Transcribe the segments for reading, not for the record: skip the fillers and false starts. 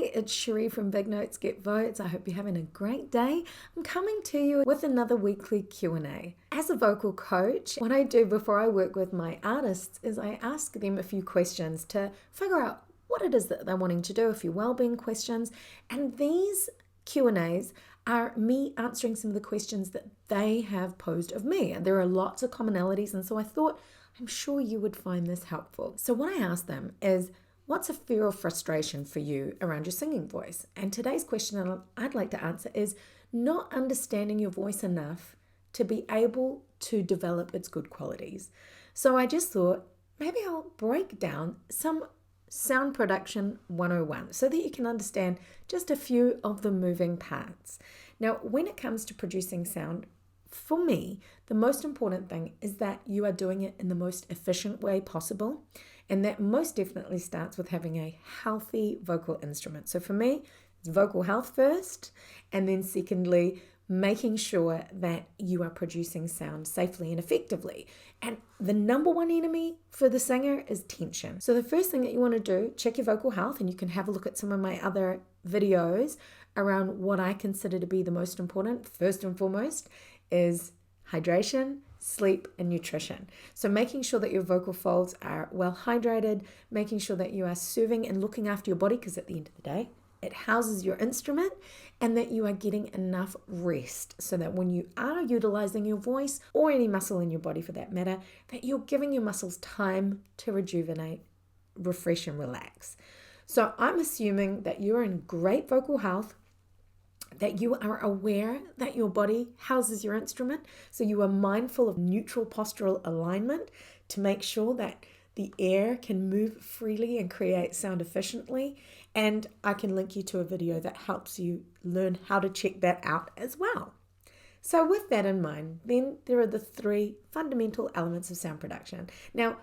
Hey, it's Cherie from Big Notes Get Votes. I hope you're having a great day. I'm coming to you with another weekly Q&A. As a vocal coach, what I do before I work with my artists is I ask them a few questions to figure out what it is that they're wanting to do, a few well-being questions. And these Q&As are me answering some of the questions that they have posed of me. And there are lots of commonalities, and so I thought, I'm sure you would find this helpful. So what I asked them is, what's a fear or frustration for you around your singing voice? And today's question I'd like to answer is not understanding your voice enough to be able to develop its good qualities. So I just thought maybe I'll break down some sound production 101 so that you can understand just a few of the moving parts. Now, when it comes to producing sound, for me, the most important thing is that you are doing it in the most efficient way possible. And that most definitely starts with having a healthy vocal instrument. So for me, it's vocal health first, and then secondly, making sure that you are producing sound safely and effectively. And the number one enemy for the singer is tension. So the first thing that you want to do, check your vocal health, and you can have a look at some of my other videos around what I consider to be the most important. First and foremost is hydration, sleep, and nutrition. So making sure that your vocal folds are well hydrated, making sure that you are serving and looking after your body, because at the end of the day, it houses your instrument, and that you are getting enough rest so that when you are utilizing your voice or any muscle in your body for that matter, that you're giving your muscles time to rejuvenate, refresh, and relax. So I'm assuming that you're in great vocal health, that you are aware that your body houses your instrument, so you are mindful of neutral postural alignment to make sure that the air can move freely and create sound efficiently. And I can link you to a video that helps you learn how to check that out as well. So with that in mind, then there are the three fundamental elements of sound production. Now,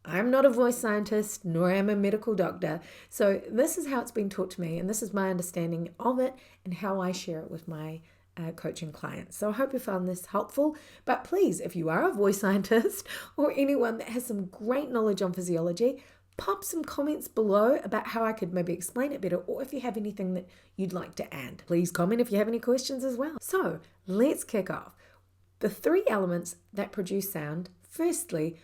I'm not a voice scientist, nor am I a medical doctor. So this is how it's been taught to me, and this is my understanding of it and how I share it with my coaching clients. So I hope you found this helpful. But please, if you are a voice scientist or anyone that has some great knowledge on physiology, pop some comments below about how I could maybe explain it better, or if you have anything that you'd like to add. Please comment if you have any questions as well. So let's kick off. The three elements that produce sound, firstly,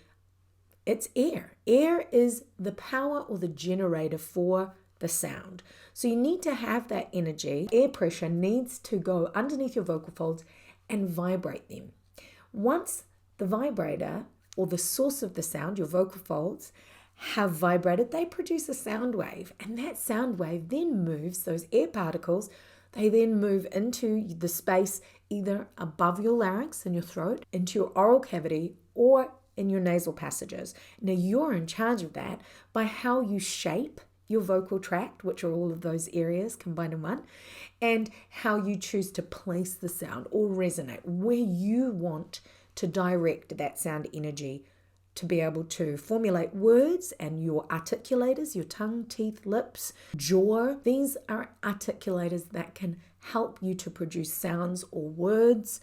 it's air. Air is the power or the generator for the sound. So you need to have that energy. Air pressure needs to go underneath your vocal folds and vibrate them. Once the vibrator or the source of the sound, your vocal folds, have vibrated, they produce a sound wave. And that sound wave then moves those air particles. They then move into the space either above your larynx in your throat, into your oral cavity, or in your nasal passages. Now you're in charge of that by how you shape your vocal tract, which are all of those areas combined in one, and how you choose to place the sound or resonate, where you want to direct that sound energy to be able to formulate words. And your articulators, your tongue, teeth, lips, jaw, these are articulators that can help you to produce sounds or words,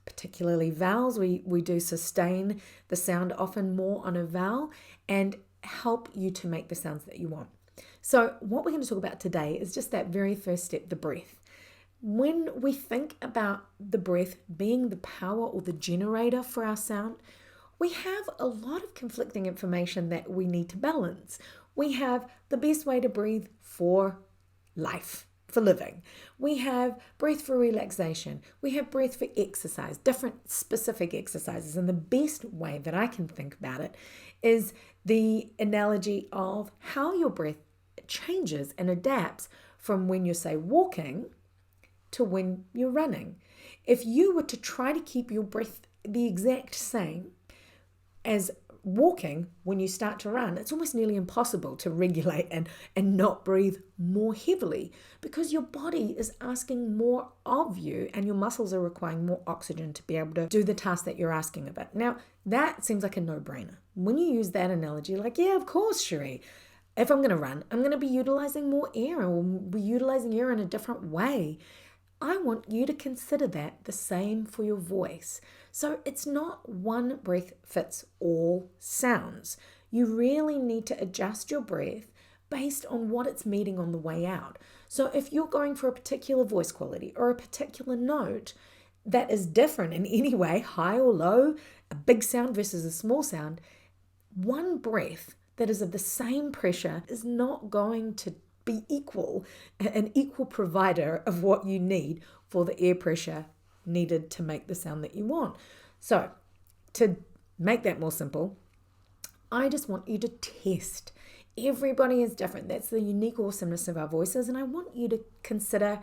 particularly vowels. We do sustain the sound often more on a vowel and help you to make the sounds that you want. So what we're going to talk about today is just that very first step, the breath. When we think about the breath being the power or the generator for our sound, we have a lot of conflicting information that we need to balance. We have the best way to breathe for life, for living. We have breath for relaxation. We have breath for exercise, different specific exercises. And the best way that I can think about it is the analogy of how your breath changes and adapts from when you're, say, walking to when you're running. If you were to try to keep your breath the exact same as walking when you start to run, it's almost nearly impossible to regulate and not breathe more heavily, because your body is asking more of you and your muscles are requiring more oxygen to be able to do the task that you're asking of it. Now, that seems like a no-brainer. When you use that analogy, like, yeah, of course, Cherie, if I'm going to run, I'm going to be utilizing more air, or be utilizing air in a different way. I want you to consider that the same for your voice. So it's not one breath fits all sounds. You really need to adjust your breath based on what it's meeting on the way out. So if you're going for a particular voice quality or a particular note that is different in any way, high or low, a big sound versus a small sound, one breath that is of the same pressure is not going to be an equal provider of what you need for the air pressure needed to make the sound that you want. So to make that more simple, I just want you to test. Everybody is different. That's the unique awesomeness of our voices. And I want you to consider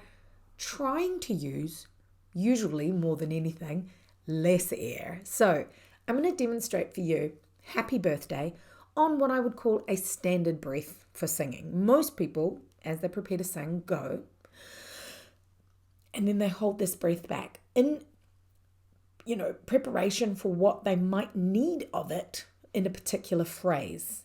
trying to use, usually more than anything, less air. So I'm going to demonstrate for you Happy Birthday on what I would call a standard breath for singing. Most people, as they prepare to sing, go, and then they hold this breath back in, preparation for what they might need of it in a particular phrase.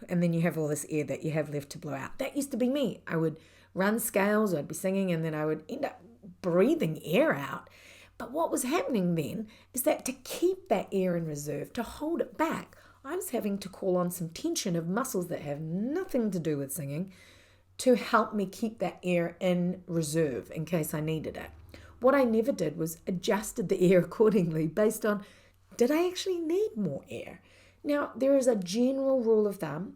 And then you have all this air that you have left to blow out. That used to be me. I would run scales, I'd be singing, and then I would end up breathing air out. But what was happening then is that to keep that air in reserve, to hold it back, I was having to call on some tension of muscles that have nothing to do with singing to help me keep that air in reserve in case I needed it. What I never did was adjusted the air accordingly based on, did I actually need more air? Now, there is a general rule of thumb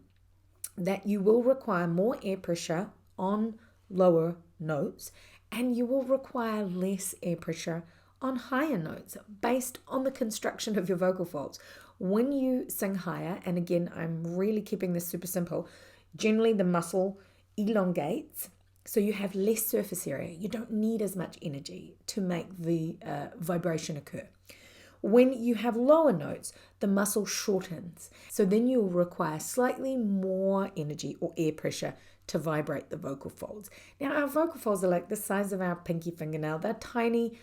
that you will require more air pressure on lower notes and you will require less air pressure on higher notes based on the construction of your vocal folds. When you sing higher, and again, I'm really keeping this super simple, generally the muscle elongates, so you have less surface area. You don't need as much energy to make the vibration occur. When you have lower notes, the muscle shortens. So then you'll require slightly more energy or air pressure to vibrate the vocal folds. Now, our vocal folds are like the size of our pinky fingernail. They're tiny.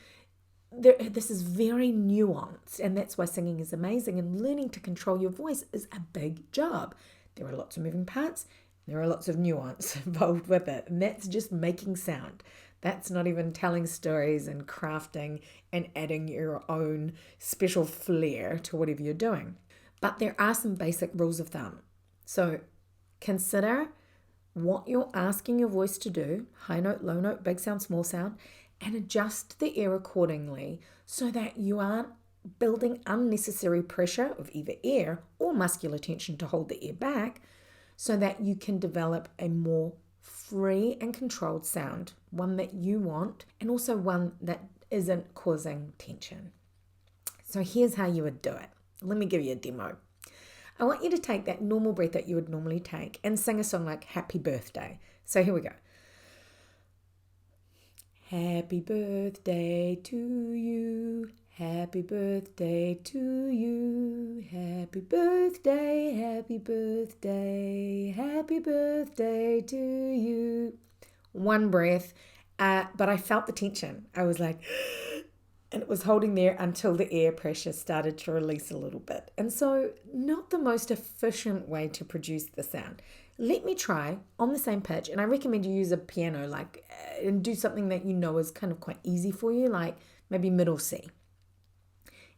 This is very nuanced, and that's why singing is amazing, and learning to control your voice is a big job. There are lots of moving parts. There are lots of nuance involved with it, and that's just making sound. That's not even telling stories and crafting and adding your own special flair to whatever you're doing. But there are some basic rules of thumb. So consider what you're asking your voice to do, high note, low note, big sound, small sound, and adjust the air accordingly so that you aren't building unnecessary pressure of either air or muscular tension to hold the air back so that you can develop a more free and controlled sound, one that you want, and also one that isn't causing tension. So here's how you would do it. Let me give you a demo. I want you to take that normal breath that you would normally take and sing a song like Happy Birthday. So here we go. Happy birthday to you. Happy birthday to you. Happy birthday, happy birthday, happy birthday to you. One breath, but I felt the tension. I was like, and it was holding there until the air pressure started to release a little bit. And so not the most efficient way to produce the sound. Let me try on the same pitch, and I recommend you use a piano and do something that you know is kind of quite easy for you, like maybe middle C,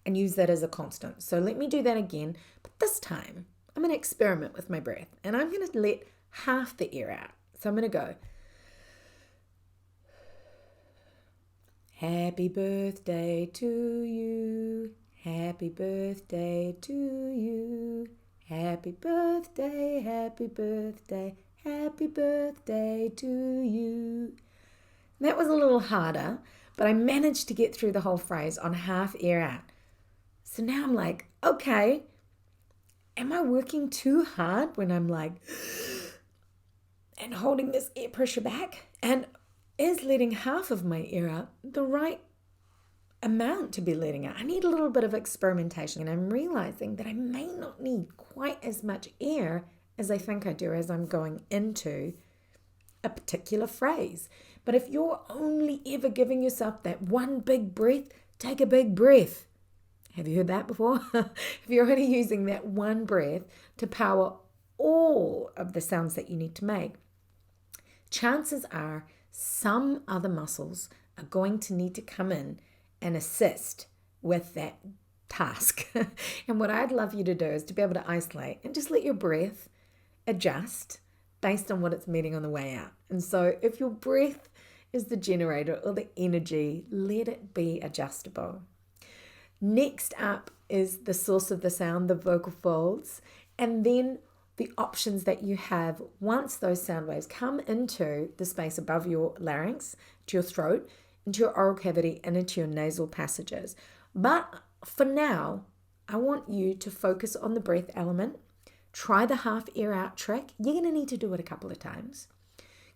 and use that as a constant. So let me do that again, but this time I'm going to experiment with my breath, and I'm going to let half the air out. So I'm going to go, happy birthday to you, happy birthday to you. Happy birthday, happy birthday, happy birthday to you. That was a little harder, but I managed to get through the whole phrase on half air out. So now I'm like, okay, am I working too hard when I'm like, and holding this air pressure back? And is letting half of my air out the right amount to be letting out? I need a little bit of experimentation, and I'm realizing that I may not need quite as much air as I think I do as I'm going into a particular phrase. But if you're only ever giving yourself that one big breath, take a big breath. Have you heard that before? If you're only using that one breath to power all of the sounds that you need to make, chances are some other muscles are going to need to come in and assist with that task. And what I'd love you to do is to be able to isolate and just let your breath adjust based on what it's meeting on the way out. And so if your breath is the generator or the energy, let it be adjustable. Next up is the source of the sound, the vocal folds, and then the options that you have once those sound waves come into the space above your larynx, to your throat, into your oral cavity, and into your nasal passages. But for now, I want you to focus on the breath element. Try the half air out trick. You're going to need to do it a couple of times.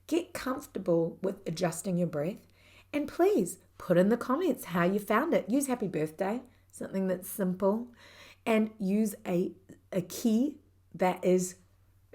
Get comfortable with adjusting your breath. And please put in the comments how you found it. Use happy birthday, something that's simple, and use a key that is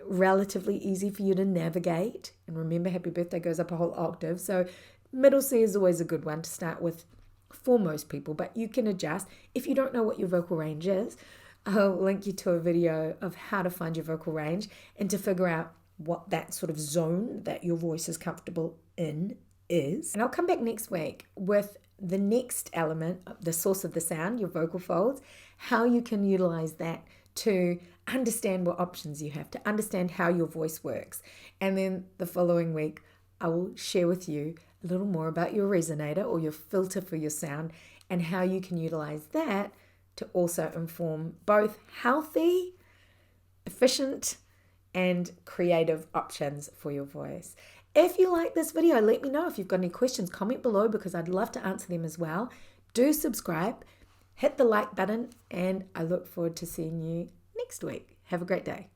relatively easy for you to navigate. And remember, happy birthday goes up a whole octave. So middle C is always a good one to start with for most people, but you can adjust. If you don't know what your vocal range is, I'll link you to a video of how to find your vocal range and to figure out what that sort of zone that your voice is comfortable in is. And I'll come back next week with the next element, the source of the sound, your vocal folds, how you can utilize that to understand what options you have, to understand how your voice works. And then the following week, I will share with you a little more about your resonator or your filter for your sound and how you can utilize that to also inform both healthy, efficient, and creative options for your voice. If you like this video, let me know. If you've got any questions, comment below because I'd love to answer them as well. Do subscribe, hit the like button, and I look forward to seeing you next week. Have a great day.